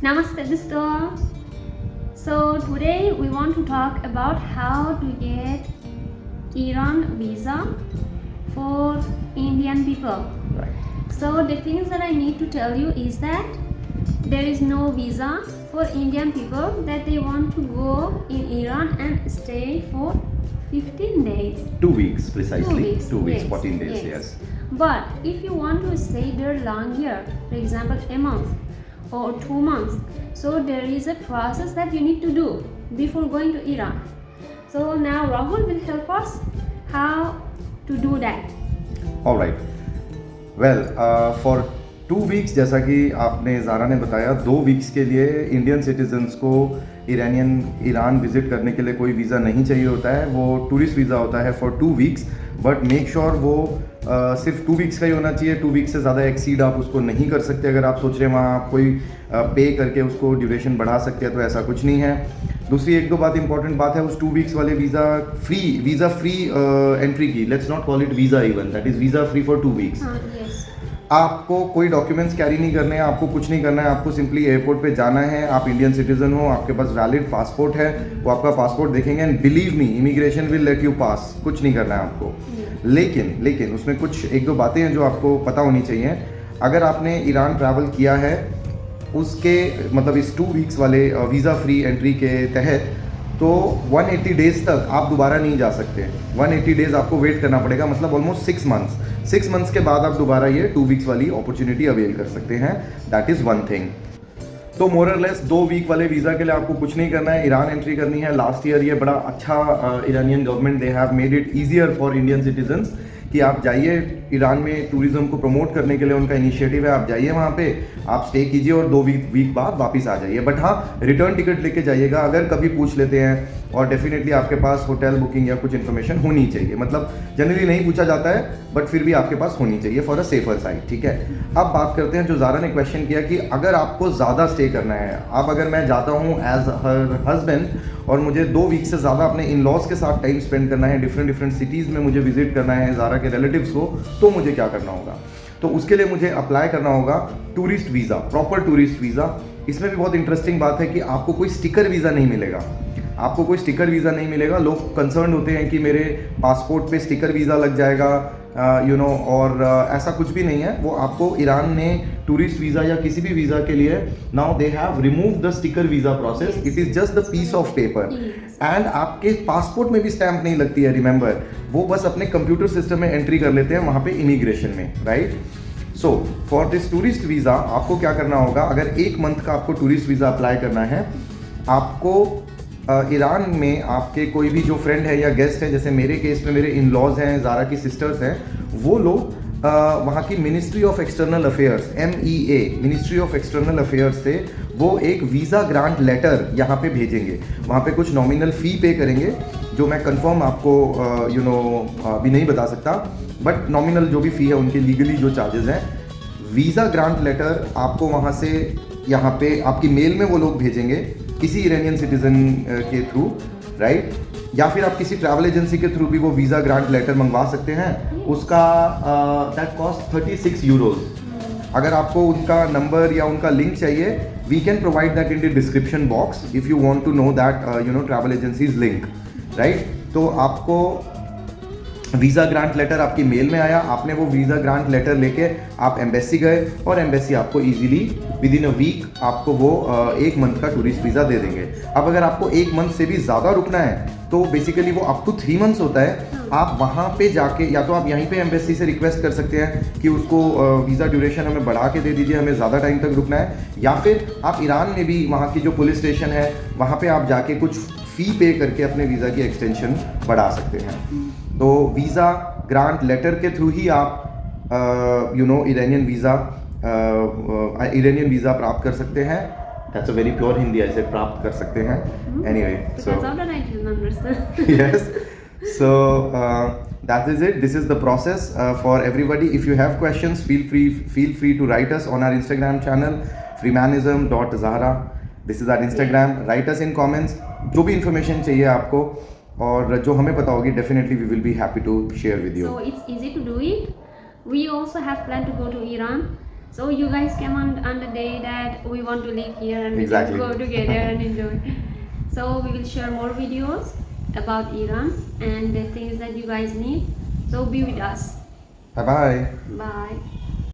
Namaste दोस्तों. So today we want to talk about how to get Iran visa for Indian people. Right. So the things that I need to tell you is that there is no visa for Indian people that they want to go in Iran and stay for 15 days. 2 weeks precisely. 2 weeks. Yes. 14 days. Yes. But if you want to stay there longer, for example, a month or 2 months, so there is a process that you need to do before going to Iran. So now Rahul will help us how to do that. All right. Well, for 2 weeks जैसा कि आपने ज़ारा ने बताया 2 weeks के लिए Indian citizens को Iran visit करने के लिए कोई वीज़ा नहीं चाहिए होता है. वो टूरिस्ट वीज़ा होता है for 2 weeks. But make sure वो सिर्फ 2 वीक्स का ही होना चाहिए. 2 वीक्स से ज़्यादा एक्सीड आप उसको नहीं कर सकते. अगर आप सोच रहे हैं वहाँ आप कोई पे करके उसको ड्यूरेशन बढ़ा सकते हैं तो ऐसा कुछ नहीं है. दूसरी 1-2 बात इंपॉर्टेंट बात है उस 2 वीक्स वाले वीज़ा फ्री एंट्री की. Let's not call it visa even, that is visa free for 2 weeks. Yes. आपको कोई डॉक्यूमेंट्स कैरी नहीं करने हैं, आपको कुछ नहीं करना है. आपको सिंपली एयरपोर्ट पे जाना है. आप इंडियन सिटीजन हो, आपके पास वैलिड पासपोर्ट है, वो आपका पासपोर्ट देखेंगे and believe me immigration will let you pass. कुछ नहीं करना है आपको. लेकिन उसमें कुछ 1-2 बातें हैं जो आपको पता होनी चाहिए. अगर आपने ईरान ट्रैवल किया है उसके मतलब इस 2 वीक्स वाले वीज़ा फ्री एंट्री के तहत तो 180 डेज़ तक आप दोबारा नहीं जा सकते. 180 डेज़ आपको वेट करना पड़ेगा, मतलब ऑलमोस्ट 6 मंथ्स. 6 मंथ्स के बाद आप दोबारा ये 2 वीक्स वाली अपॉर्चुनिटी अवेल कर सकते हैं. That is one thing. तो मोर और लेस 2 वीक वाले वीज़ा के लिए आपको कुछ नहीं करना है. ईरान एंट्री करनी है. लास्ट ईयर ये बड़ा अच्छा Iranian government they have made it easier for Indian citizens कि आप जाइए ईरान में टूरिज़्म को प्रमोट करने के लिए उनका इनिशिएटिव है. आप जाइए वहाँ पे, आप स्टे कीजिए और 2 वीक बाद वापस आ जाइए. बट हाँ, रिटर्न टिकट लेके जाइएगा. अगर कभी पूछ लेते हैं और डेफिनेटली आपके पास होटल बुकिंग या कुछ इन्फॉर्मेशन होनी चाहिए. मतलब जनरली नहीं पूछा जाता है बट फिर भी आपके पास होनी चाहिए फॉर अ सेफर साइड. ठीक है. अब बात करते हैं जो ज़ारा ने क्वेश्चन किया कि अगर आपको ज़्यादा स्टे करना है. अब अगर मैं जाता हूँ एज हर हस्बैंड और मुझे 2 वीक से ज़्यादा अपने इन लॉज के साथ टाइम स्पेंड करना है, डिफरेंट सिटीज़ में मुझे विजिट करना है ज़ारा के रिलेटिव्स को, तो मुझे क्या करना होगा? तो उसके लिए मुझे अप्लाई करना होगा tourist visa, proper tourist visa. इसमें भी बहुत इंटरेस्टिंग बात है कि आपको कोई स्टिकर वीज़ा नहीं मिलेगा. आपको कोई स्टिकर वीज़ा नहीं मिलेगा. लोग कंसर्न होते हैं कि मेरे पासपोर्ट पे स्टिकर वीज़ा लग जाएगा और ऐसा कुछ भी नहीं है. वो आपको ईरान ने टूरिस्ट वीज़ा या किसी भी वीज़ा के लिए now they have remove the sticker visa process. It is just the piece of paper and आपके पासपोर्ट में भी स्टैंप नहीं लगती है. रिमेंबर, वो बस अपने कंप्यूटर सिस्टम में एंट्री कर लेते हैं वहाँ पे इमिग्रेशन में. Right. So for this tourist visa आपको क्या करना होगा? अगर 1 मंथ का आपको टूरिस्ट वीज़ा अप्लाई करना है, आपको ईरान में आपके कोई भी जो फ्रेंड है या गेस्ट है, जैसे मेरे केस में मेरे इन लॉज हैं, ज़ारा की सिस्टर्स हैं, वो लोग वहाँ की ministry of external affairs MEA ministry of external affairs से वो एक वीज़ा ग्रांट लेटर यहाँ पे भेजेंगे. वहाँ पे कुछ नॉमिनल फ़ी पे करेंगे जो मैं कंफर्म आपको अभी नहीं बता सकता. बट नॉमिनल जो भी फ़ी है उनके लीगली जो चार्जेस हैं, वीज़ा ग्रांट लेटर आपको वहाँ से यहाँ पे आपकी मेल में वो लोग भेजेंगे किसी ईरानियन सिटीज़न के थ्रू. राइट. या फिर आप किसी ट्रैवल एजेंसी के थ्रू भी वो वीज़ा ग्रांट लेटर मंगवा सकते हैं. उसका दैट कॉस्ट 36 यूरोज. अगर आपको उनका नंबर या उनका लिंक चाहिए, we can provide that in the description box if you want to know that travel agencies link. Right. तो आपको वीज़ा ग्रांट लेटर आपकी मेल में आया, आपने वो वीज़ा ग्रांट लेटर लेके आप एम्बेसी गए और एम्बेसी आपको easily within a week आपको वो 1 मंथ का टूरिस्ट वीज़ा दे देंगे. अब अगर आपको 1 मंथ से भी ज़्यादा रुकना है तो बेसिकली वो अप टू 3 मंथ्स होता है. आप वहाँ पे जाके या तो आप यहीं पे एम्बेसी से रिक्वेस्ट कर सकते हैं कि उसको वीज़ा ड्यूरेशन हमें बढ़ा के दे दीजिए, हमें ज़्यादा टाइम तक रुकना है. या फिर आप ईरान में भी वहाँ की जो पुलिस स्टेशन है वहाँ पे आप जाके कुछ फ़ी पे करके अपने वीज़ा की एक्सटेंशन बढ़ा सकते हैं. तो वीज़ा ग्रांट लेटर के थ्रू ही आप ईरानियन वीज़ा प्राप्त कर सकते हैं. That's a very pure Hindi. ऐसे प्राप्त कर सकते हैं. Anyway, so I didn't understand. yes. So that is it. This is the process for everybody. If you have questions, feel free to write us on our Instagram channel freemanism.zahra. This is our Instagram. Write us in comments. जो भी information चाहिए आपको और जो हमें पता होगी, definitely we will be happy to share with you. So it's easy to do it. We also have planned to go to Iran. So you guys came on the day that we want to live here and we Exactly. can go together and enjoy. So we will share more videos about Iran and the things that you guys need. So be with us. Bye bye. Bye.